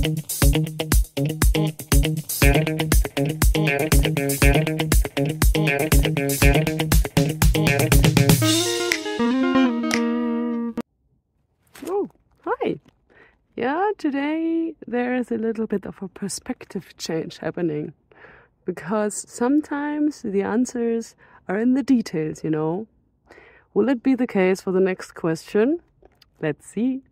Oh, hi. Yeah, today there is a little bit of a perspective change happening, because sometimes the answers are in the details, you know. Will it be the case for the next question? Let's see.